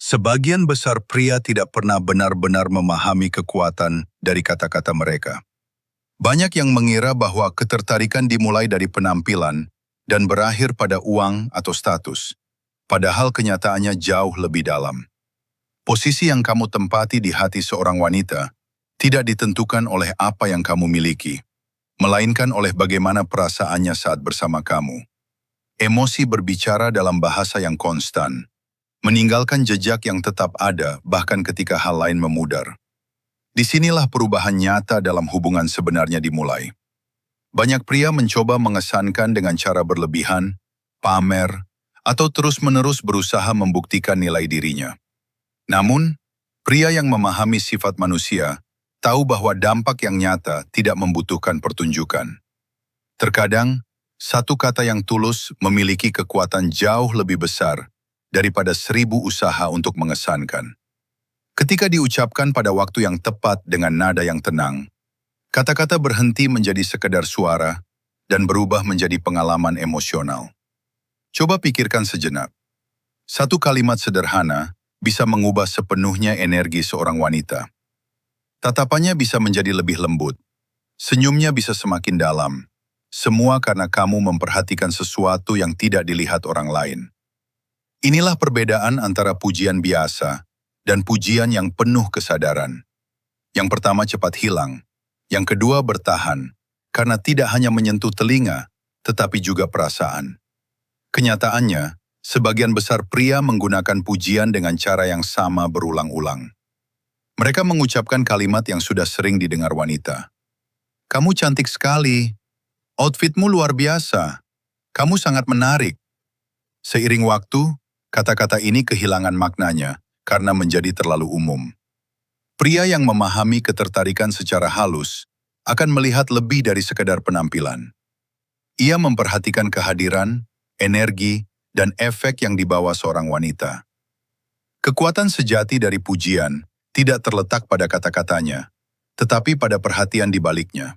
Sebagian besar pria tidak pernah benar-benar memahami kekuatan dari kata-kata mereka. Banyak yang mengira bahwa ketertarikan dimulai dari penampilan dan berakhir pada uang atau status, padahal kenyataannya jauh lebih dalam. Posisi yang kamu tempati di hati seorang wanita tidak ditentukan oleh apa yang kamu miliki, melainkan oleh bagaimana perasaannya saat bersama kamu. Emosi berbicara dalam bahasa yang konstan, meninggalkan jejak yang tetap ada bahkan ketika hal lain memudar. Disinilah perubahan nyata dalam hubungan sebenarnya dimulai. Banyak pria mencoba mengesankan dengan cara berlebihan, pamer, atau terus-menerus berusaha membuktikan nilai dirinya. Namun, pria yang memahami sifat manusia tahu bahwa dampak yang nyata tidak membutuhkan pertunjukan. Terkadang, satu kata yang tulus memiliki kekuatan jauh lebih besar daripada 1000 usaha untuk mengesankan. Ketika diucapkan pada waktu yang tepat dengan nada yang tenang, kata-kata berhenti menjadi sekedar suara dan berubah menjadi pengalaman emosional. Coba pikirkan sejenak. Satu kalimat sederhana bisa mengubah sepenuhnya energi seorang wanita. Tatapannya bisa menjadi lebih lembut. Senyumnya bisa semakin dalam. Semua karena kamu memperhatikan sesuatu yang tidak dilihat orang lain. Inilah perbedaan antara pujian biasa dan pujian yang penuh kesadaran. Yang pertama cepat hilang, yang kedua bertahan, karena tidak hanya menyentuh telinga, tetapi juga perasaan. Kenyataannya, sebagian besar pria menggunakan pujian dengan cara yang sama berulang-ulang. Mereka mengucapkan kalimat yang sudah sering didengar wanita. Kamu cantik sekali, outfitmu luar biasa, kamu sangat menarik. Seiring waktu, kata-kata ini kehilangan maknanya, karena menjadi terlalu umum. Pria yang memahami ketertarikan secara halus akan melihat lebih dari sekadar penampilan. Ia memperhatikan kehadiran, energi, dan efek yang dibawa seorang wanita. Kekuatan sejati dari pujian tidak terletak pada kata-katanya, tetapi pada perhatian di baliknya.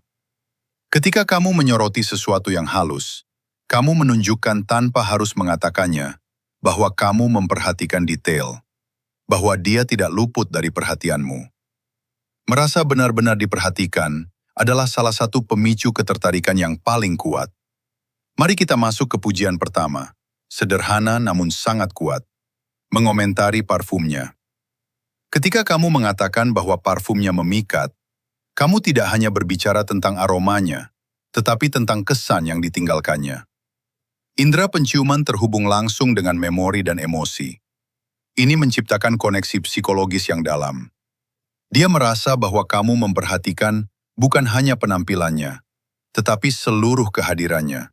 Ketika kamu menyoroti sesuatu yang halus, kamu menunjukkan tanpa harus mengatakannya bahwa kamu memperhatikan detail, bahwa dia tidak luput dari perhatianmu. Merasa benar-benar diperhatikan adalah salah satu pemicu ketertarikan yang paling kuat. Mari kita masuk ke pujian pertama, sederhana namun sangat kuat. Mengomentari parfumnya. Ketika kamu mengatakan bahwa parfumnya memikat, kamu tidak hanya berbicara tentang aromanya, tetapi tentang kesan yang ditinggalkannya. Indera penciuman terhubung langsung dengan memori dan emosi. Ini menciptakan koneksi psikologis yang dalam. Dia merasa bahwa kamu memperhatikan bukan hanya penampilannya, tetapi seluruh kehadirannya.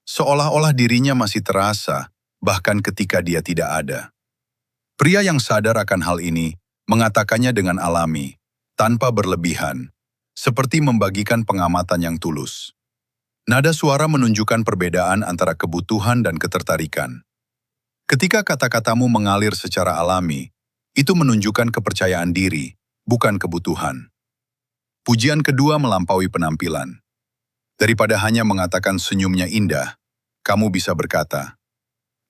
Seolah-olah dirinya masih terasa, bahkan ketika dia tidak ada. Pria yang sadar akan hal ini mengatakannya dengan alami, tanpa berlebihan, seperti membagikan pengamatan yang tulus. Nada suara menunjukkan perbedaan antara kebutuhan dan ketertarikan. Ketika kata-katamu mengalir secara alami, itu menunjukkan kepercayaan diri, bukan kebutuhan. Pujian kedua melampaui penampilan. Daripada hanya mengatakan senyumnya indah, kamu bisa berkata,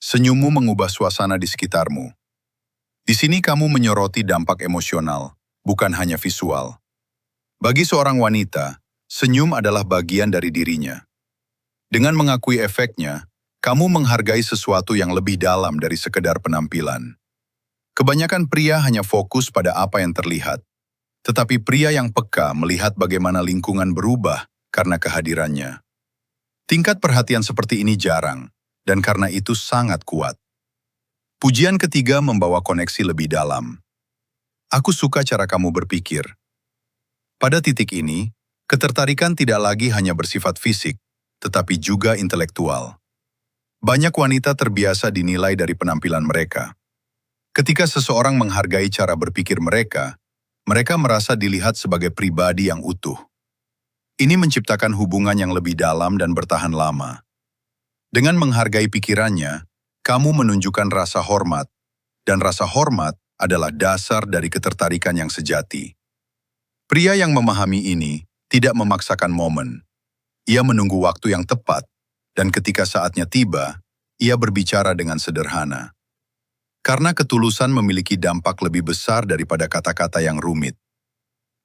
senyummu mengubah suasana di sekitarmu. Di sini kamu menyoroti dampak emosional, bukan hanya visual. Bagi seorang wanita, senyum adalah bagian dari dirinya. Dengan mengakui efeknya, kamu menghargai sesuatu yang lebih dalam dari sekedar penampilan. Kebanyakan pria hanya fokus pada apa yang terlihat, tetapi pria yang peka melihat bagaimana lingkungan berubah karena kehadirannya. Tingkat perhatian seperti ini jarang, dan karena itu sangat kuat. Pujian ketiga membawa koneksi lebih dalam. Aku suka cara kamu berpikir. Pada titik ini, ketertarikan tidak lagi hanya bersifat fisik, tetapi juga intelektual. Banyak wanita terbiasa dinilai dari penampilan mereka. Ketika seseorang menghargai cara berpikir mereka merasa dilihat sebagai pribadi yang utuh. Ini menciptakan hubungan yang lebih dalam dan bertahan lama. Dengan menghargai pikirannya, kamu menunjukkan rasa hormat, dan rasa hormat adalah dasar dari ketertarikan yang sejati. Pria yang memahami ini tidak memaksakan momen. Ia menunggu waktu yang tepat, dan ketika saatnya tiba, ia berbicara dengan sederhana. Karena ketulusan memiliki dampak lebih besar daripada kata-kata yang rumit.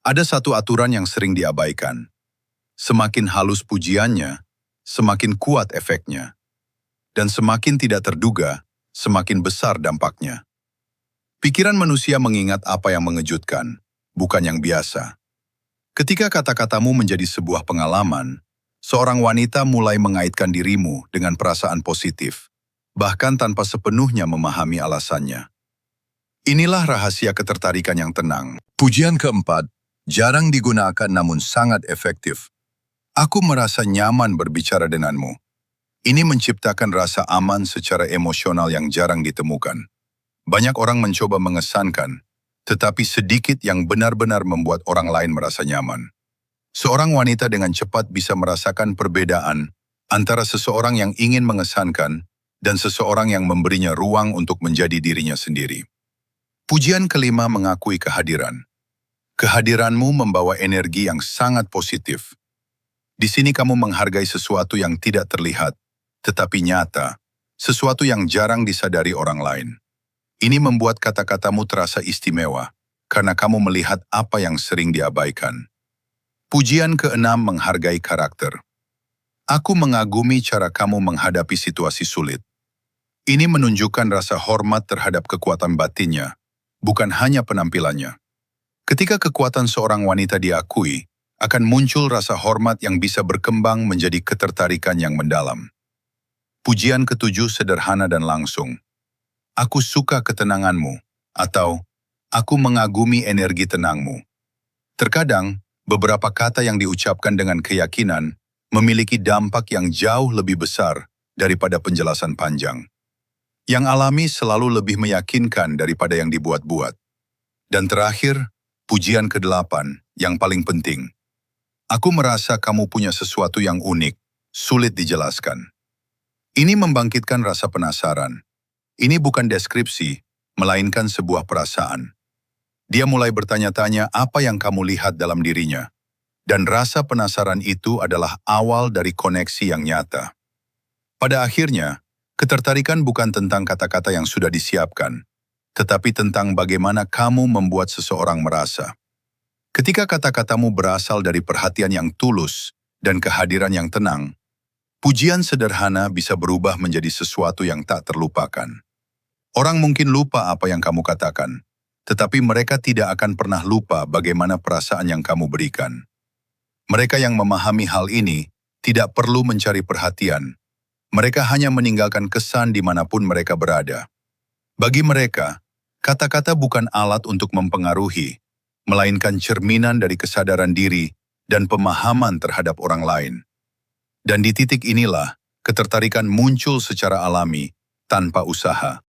Ada satu aturan yang sering diabaikan. Semakin halus pujiannya, semakin kuat efeknya. Dan semakin tidak terduga, semakin besar dampaknya. Pikiran manusia mengingat apa yang mengejutkan, bukan yang biasa. Ketika kata-katamu menjadi sebuah pengalaman, seorang wanita mulai mengaitkan dirimu dengan perasaan positif, bahkan tanpa sepenuhnya memahami alasannya. Inilah rahasia ketertarikan yang tenang. Pujian keempat, jarang digunakan namun sangat efektif. Aku merasa nyaman berbicara denganmu. Ini menciptakan rasa aman secara emosional yang jarang ditemukan. Banyak orang mencoba mengesankan, tetapi sedikit yang benar-benar membuat orang lain merasa nyaman. Seorang wanita dengan cepat bisa merasakan perbedaan antara seseorang yang ingin mengesankan dan seseorang yang memberinya ruang untuk menjadi dirinya sendiri. Pujian kelima mengakui kehadiran. Kehadiranmu membawa energi yang sangat positif. Di sini kamu menghargai sesuatu yang tidak terlihat, tetapi nyata, sesuatu yang jarang disadari orang lain. Ini membuat kata-katamu terasa istimewa, karena kamu melihat apa yang sering diabaikan. Pujian keenam menghargai karakter. Aku mengagumi cara kamu menghadapi situasi sulit. Ini menunjukkan rasa hormat terhadap kekuatan batinnya, bukan hanya penampilannya. Ketika kekuatan seorang wanita diakui, akan muncul rasa hormat yang bisa berkembang menjadi ketertarikan yang mendalam. Pujian ketujuh sederhana dan langsung. Aku suka ketenanganmu, atau aku mengagumi energi tenangmu. Terkadang, beberapa kata yang diucapkan dengan keyakinan memiliki dampak yang jauh lebih besar daripada penjelasan panjang. Yang alami selalu lebih meyakinkan daripada yang dibuat-buat. Dan terakhir, pujian ke-8 yang paling penting. Aku merasa kamu punya sesuatu yang unik, sulit dijelaskan. Ini membangkitkan rasa penasaran. Ini bukan deskripsi, melainkan sebuah perasaan. Dia mulai bertanya-tanya apa yang kamu lihat dalam dirinya. Dan rasa penasaran itu adalah awal dari koneksi yang nyata. Pada akhirnya, ketertarikan bukan tentang kata-kata yang sudah disiapkan, tetapi tentang bagaimana kamu membuat seseorang merasa. Ketika kata-katamu berasal dari perhatian yang tulus dan kehadiran yang tenang, pujian sederhana bisa berubah menjadi sesuatu yang tak terlupakan. Orang mungkin lupa apa yang kamu katakan, tetapi mereka tidak akan pernah lupa bagaimana perasaan yang kamu berikan. Mereka yang memahami hal ini tidak perlu mencari perhatian. Mereka hanya meninggalkan kesan dimanapun mereka berada. Bagi mereka, kata-kata bukan alat untuk mempengaruhi, melainkan cerminan dari kesadaran diri dan pemahaman terhadap orang lain. Dan di titik inilah, ketertarikan muncul secara alami, tanpa usaha.